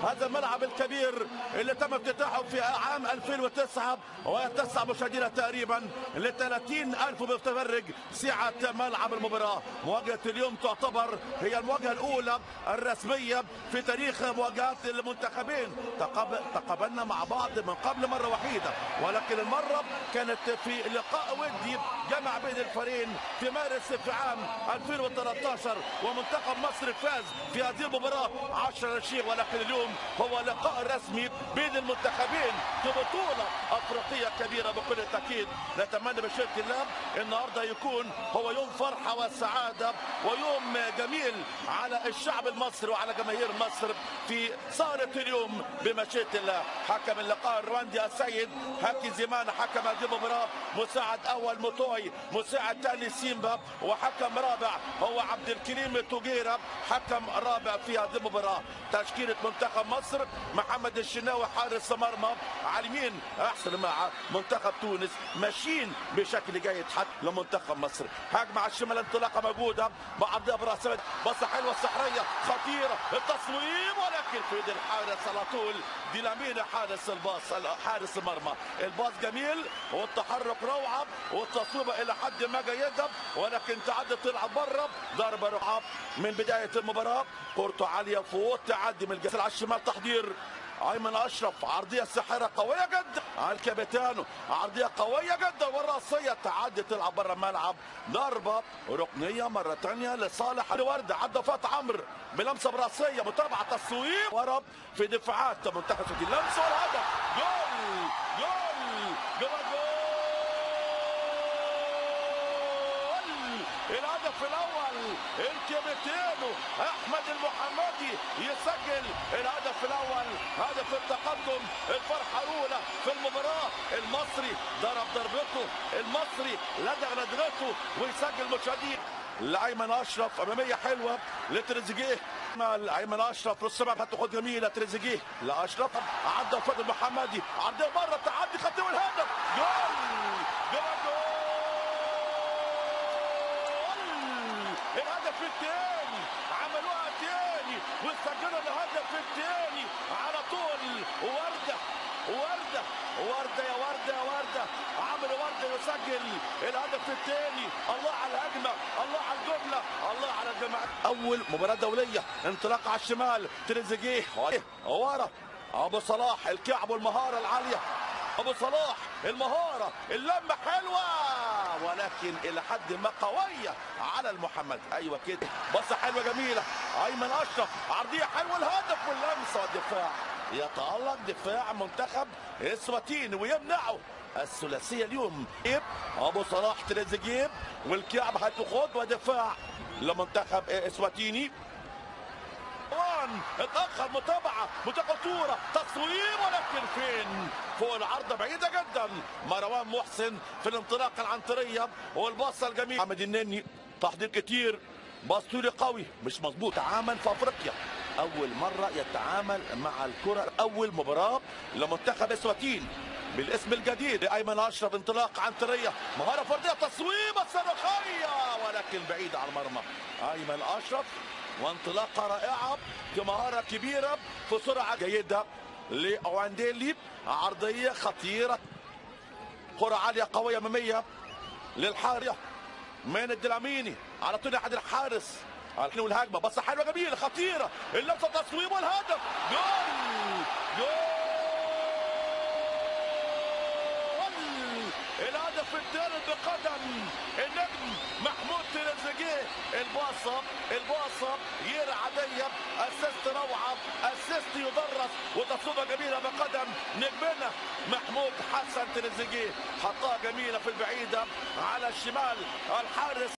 هذا الملعب الكبير اللي تم افتتاحه في عام 2009 ويتسع مشاهدينا تقريبا ل 30,000 متفرج سعة ملعب المباراة. مواجهة اليوم تعتبر هي المواجهة الأولى الرسمية في تاريخ مواجهات المنتخبين. تقابلنا مع بعض من قبل مرة وحيدة، ولكن المرة كانت في لقاء ودي جمع بين الفريقين في مارس في عام 2013، ومنتخب مصر فاز في هذه المباراة 10-0. ولكن اليوم هو لقاء رسمي بين المنتخبين في بطولة أفريقية كبيرة بكل تأكيد. نتمنى بشرط الله النهارده يكون هو يوم فرحة وسعادة ويوم جميل على الشعب المصري وعلى جماهير مصر في سهرة اليوم بمشيئة الله. حكم اللقاء الرواندي السيد هاكي زيمان، حكم هذه المباراة مساعد أول موتوي، مساعد ثاني سيمبا، وحكم رابع هو عبد الكريم توجيرة حكم رابع في هذه المباراة. تشكيلة منتخب مصر: محمد الشناوي حارس مرمى على اليمين، احسن مع منتخب تونس، ماشيين بشكل جيد حتى لمنتخب مصر. هجمة على الشمال، انطلاقة موجودة مع عبد الله براسات، بصة حلوة السحرية خطيرة، التصويب ولكن في يد الحارس على طول دي لامين حارس الباص حارس المرمى. الباص جميل والتحرك روعة والتصويبة إلى حد ما جيدة، ولكن تعدي تلعب بره. ضربة روعة من بداية المباراة، كورته عالية فوق، تعدي من الجسر على الشمال، تحضير ايمن اشرف، عرضيه ساحره قويه جدا على الكابيتانو، عرضيه قويه جدا والراسيه تعدي تلعب بره الملعب. ضربه ركنيه مره ثانيه لصالح الورده، عدى فات عمرو بلمسه براسيه، متابعه تصويب ورا في دفاعات منتخب سعودي، لمسه والهدف. جول جول جول الهدف الاول الكابيتانو احمد المحمدي يسجل الهدف الاول، هدف التقدم، الفرحه الاولى في المباراه. المصري ضرب ضربته، المصري لدغ لدغته ويسجل. مشاهدين لايمن اشرف، اماميه حلوه لتريزيجيه، ايمن اشرف للسبب هتاخد جميله، تريزيجيه لاشرف، عدى فؤاد المحمدي، عدى بره تعدي خطير الهدف. جول جول الهدف الثاني، عملوها تاني واستجدوا الهدف الثاني على طول. وردة وردة وردة يا وردة يا وردة، عمرو وردة يسجل الهدف الثاني. الله على الهجمة، الله على الجملة، الله على الجماعة. أول مباراة دولية، انطلاق على الشمال، تريزيجيه ورا أبو صلاح، الكعب والمهارة العالية، أبو صلاح المهارة، اللمة حلوة ولكن إلى حد ما قوية على المحمد. أيوة كده، بصة حلوة جميلة، أيمن أشرف، عرضية حلوة، الهدف واللمسة والدفاع. يتألق دفاع منتخب اسواتيني ويمنعه الثلاثية اليوم. أبو صلاح، تريزيجيه والكعب هتاخد، ودفاع لمنتخب اسواتيني. اتأخر، متابعة خطورة، تصويب ولكن فين؟ فوق العارضة بعيدة جدا. مروان محسن في الانطلاقة العنترية والباصة الجميلة. محمد النني تحضير كتير، باص طولي قوي مش مظبوط. تعامل في افريقيا، أول مرة يتعامل مع الكرة، أول مباراة لمنتخب اسواتين بالاسم الجديد. ايمن اشرف، انطلاق عنترية، مهارة فردية، تصويبة صاروخية ولكن بعيدة على المرمى. ايمن اشرف وانطلاقه رائعه بمهاره كبيره في سرعه جيده لاوانديلي، عرضيه خطيره، كره عاليه قويه اماميه للحارس من الدلاميني، على طول احد الحارس والهجمه، بصه حلوه جميله خطيره، اللمسه، تصويب والهدف. جول جول الهدف الثالث بقدم النجم محمود تريزيجيه. الباصه غير عاديه، اسيست روعه، اسيست يدرس، وتصويبه جميله بقدم نجمنا محمود حسن تريزيجيه، حطها جميله في البعيده على الشمال الحارس